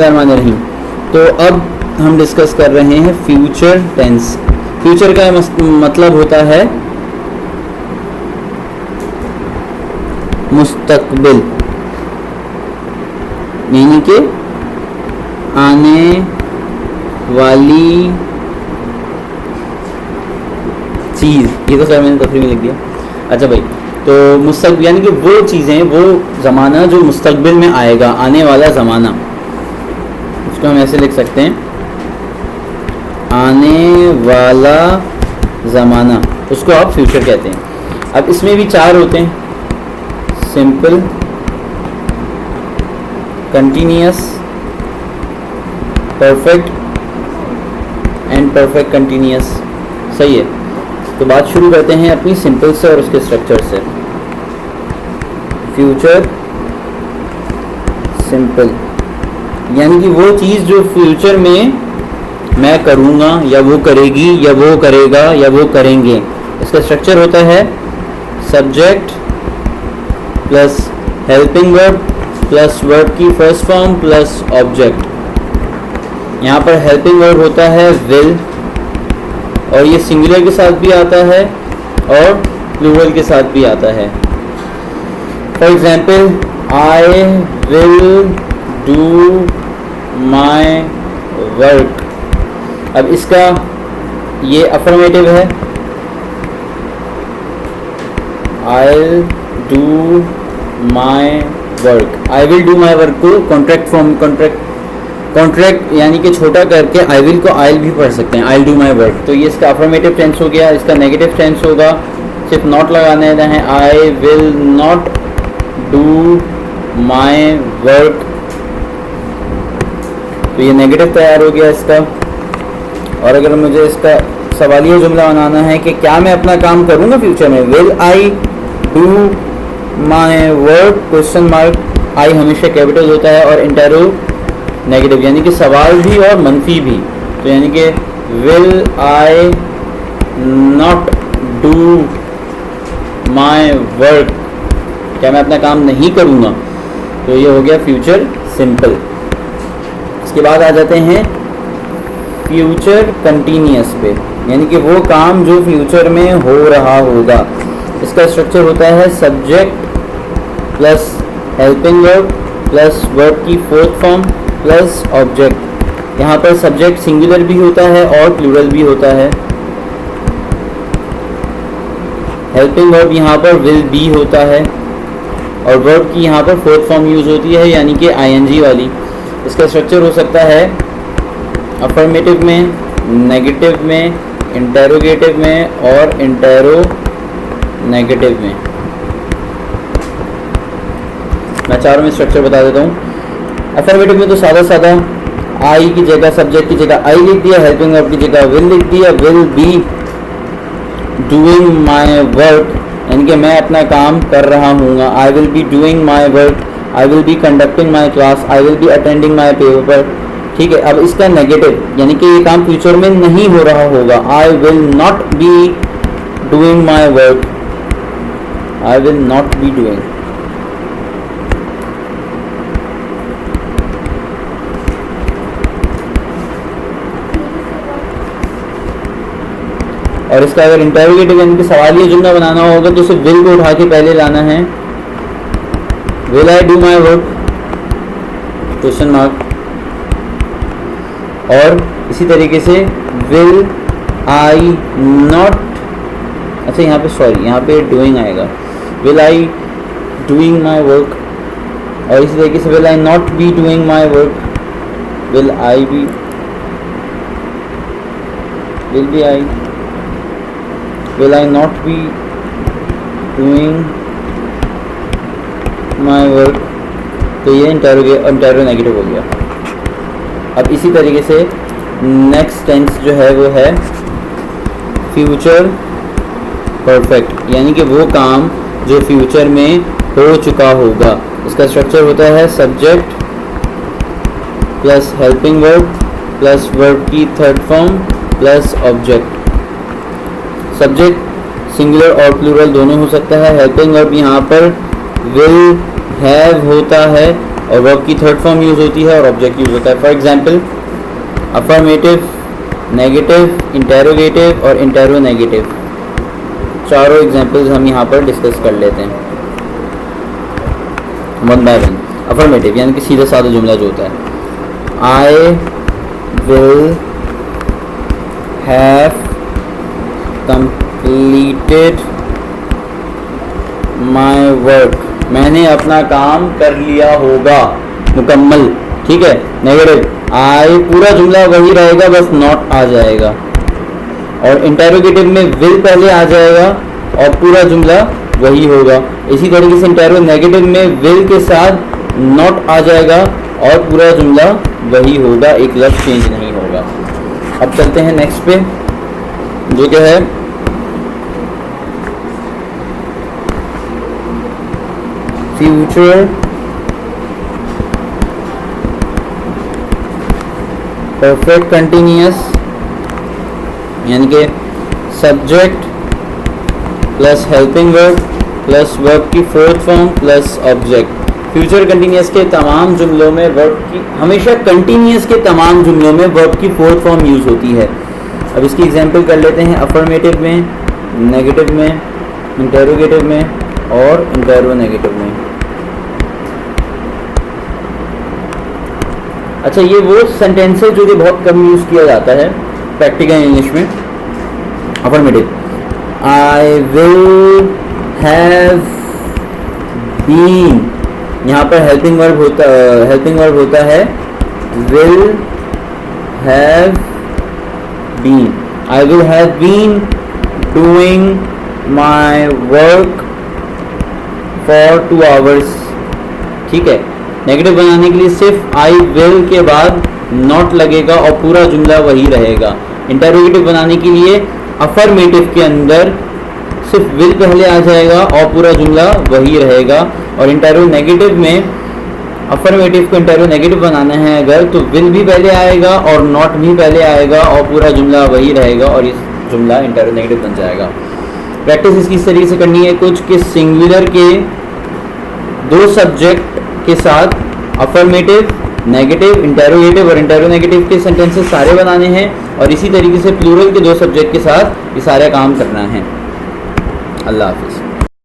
रहीम। तो अब हम डिस्कस कर रहे हैं फ्यूचर टेंस। फ्यूचर का मतलब होता है मुस्तकबिल, यानी कि आने वाली चीज़। ये तो सर मैंने तफरीर में लिख दिया। अच्छा भाई, तो मुस्तकबिल यानी कि वो चीज़ें, वो ज़माना जो मुस्तकबिल में आएगा, आने वाला ज़माना, उसको हम ऐसे लिख सकते हैं, आने वाला ज़माना, उसको आप फ्यूचर कहते हैं। अब इसमें भी चार होते हैं, simple, continuous, perfect and perfect continuous. सही है। तो बात शुरू करते हैं अपनी सिंपल से और उसके स्ट्रक्चर से। फ्यूचर सिंपल यानी कि वो चीज़ जो फ्यूचर में मैं करूँगा या वो करेगी या वो करेगा या वो करेंगे। इसका स्ट्रक्चर होता है subject plus helping verb plus verb की फर्स्ट फॉर्म प्लस ऑब्जेक्ट। यहाँ पर हेल्पिंग वर्ब होता है विल, और ये सिंगुलर के साथ भी आता है और प्लूरल के साथ भी आता है। For example, I will do my work. अब इसका ये अफर्मेटिव है, आई do my work. I will do my work को कॉन्ट्रैक्ट फॉर्म, कॉन्ट्रैक्ट यानी कि छोटा करके आई विल को आइल भी पढ़ सकते हैं, आई डू माई वर्क। तो ये इसका अफर्मेटिव टेंस हो गया। इसका नेगेटिव टेंस होगा, सिर्फ नॉट लगाने हैं, I will not do my work. तो ये नेगेटिव तैयार हो गया इसका। और अगर मुझे इसका सवालिया जुमला बनाना है कि क्या मैं अपना काम करूँगा फ्यूचर में, will I do my work, question mark. I हमेशा कैपिटल होता है और इंटेरो नेगेटिव, यानी कि सवाल भी और मनफी भी। तो यानी कि will I not do my work, क्या मैं अपना काम नहीं करूँगा। तो ये हो गया फ्यूचर सिंपल। इसके बाद आ जाते हैं फ्यूचर कंटिन्यूअस पे, यानी कि वो काम जो फ्यूचर में हो रहा होगा। इसका स्ट्रक्चर होता है subject plus helping verb plus verb की फोर्थ फॉर्म प्लस ऑब्जेक्ट। यहाँ पर सब्जेक्ट सिंगुलर भी होता है और प्लूरल भी होता है। हेल्पिंग वर्ब यहाँ पर विल बी होता है और वर्ब की यहाँ पर फोर्थ फॉर्म यूज़ होती है, यानी कि आईएनजी वाली। इसका स्ट्रक्चर हो सकता है अफर्मेटिव में, नेगेटिव में, इंटेरोगेटिव में और इंटेरो नेगेटिव में। मैं चारों में स्ट्रक्चर बता देता हूँ। अफर्मेटिव में तो सादा सादा आई की जगह, सब्जेक्ट की जगह आई लिख दिया, हेल्पिंग वर्ब की जगह विल लिख दिया। Will be doing my work, यानी कि मैं अपना काम कर रहा हूँगा। I will be doing my work, I will be conducting my class, I will be attending my paper. ठीक है। अब इसका नेगेटिव यानी कि ये काम फ्यूचर में नहीं हो रहा होगा, I will not be doing my work, I will not be doing. और इसका अगर इंटरोगेटिव यानी कि सवालिया जुमला बनाना होगा तो सिर्फ विल को उठा के पहले लाना है, will I do my work, question mark. और इसी तरीके से विल आई नॉट, अच्छा यहाँ पे सॉरी, यहाँ पे डूइंग आएगा, will I doing my work. और इसी तरीके से will I not be doing my work, will I be, will be I, will I not be doing my work। तो ये इंटेरो नेगेटिव हो गया। अब इसी तरीके से नेक्स्ट टेंस जो है वो है फ्यूचर परफेक्ट, यानी कि वो काम जो फ्यूचर में हो चुका होगा। इसका स्ट्रक्चर होता है subject plus helping verb plus verb की third form plus object. Subject singular और प्लूरल दोनों हो सकता है। हेल्पिंग वर्ब यहाँ पर विल हैव होता है और वर्ब की थर्ड फॉर्म यूज़ होती है और ऑब्जेक्ट यूज़ होता है। For example affirmative, negative, interrogative और इंटेरोनेगेटिव, चारों एग्जांपल्स हम यहाँ पर डिस्कस कर लेते हैं वन बाय वन। अफर्मेटिव यानी कि सीधा साधा जुमला जो होता है, आई will have completed my work, मैंने अपना काम कर लिया होगा, मुकम्मल। ठीक है। नेगेटिव, आई पूरा जुमला वही रहेगा, बस नॉट आ जाएगा। और इंटेरोगेटिव में विल पहले आ जाएगा और पूरा जुमला वही होगा। इसी तरीके से इंटेरोनेगेटिव में विल के साथ नॉट आ जाएगा और पूरा जुमला वही होगा, एक लफ्ज़ चेंज नहीं होगा। अब चलते हैं नेक्स्ट पे, जो क्या है फ्यूचर परफेक्ट कंटिन्यूअस, यानी कि subject plus helping verb plus verb की fourth form plus object. Future continuous के तमाम जुमलों में वर्ब की, हमेशा कंटिन्यूअस के तमाम जुमलों में वर्ब की फोर्थ फॉर्म यूज़ होती है। अब इसकी एग्जांपल कर लेते हैं, अफर्मेटिव में, नेगेटिव में, इंटेरोगेटिव में और इंटेरोनेगेटिव में। अच्छा, ये वो सेंटेंस है जो कि बहुत कम यूज़ किया जाता है प्रैक्टिकल इंग्लिश में। Affirmative, I will have been, यहाँ पर हेल्पिंग वर्ब होता है will have been. I will have been doing my work for 2 hours। ठीक है। नेगेटिव बनाने के लिए सिर्फ आई विल के बाद नॉट लगेगा और पूरा जुमला वही रहेगा। इंटेरोगेटिव बनाने के लिए अफर्मेटिव के अंदर सिर्फ विल पहले आ जाएगा और पूरा जुमला वही रहेगा। और इंटेरोनेगेटिव में अफर्मेटिव को इंटेरोनेगेटिव बनाना है अगर, तो विल भी पहले आएगा और नॉट भी पहले आएगा और पूरा जुमला वही रहेगा और इस जुमला इंटेरोनेगेटिव बन जाएगा। प्रैक्टिस इसकी इस तरीके से करनी है कुछ कि सिंगुलर के 2 सब्जेक्ट के साथ अफर्मेटिव, नेगेटिव, इंटेरोगेटिव और इंटेरोनेगेटिव के सेंटेंसेस सारे बनाने हैं और इसी तरीके से प्लूरल के 2 सब्जेक्ट के साथ ये सारे काम करना है। अल्लाह हाफिज़।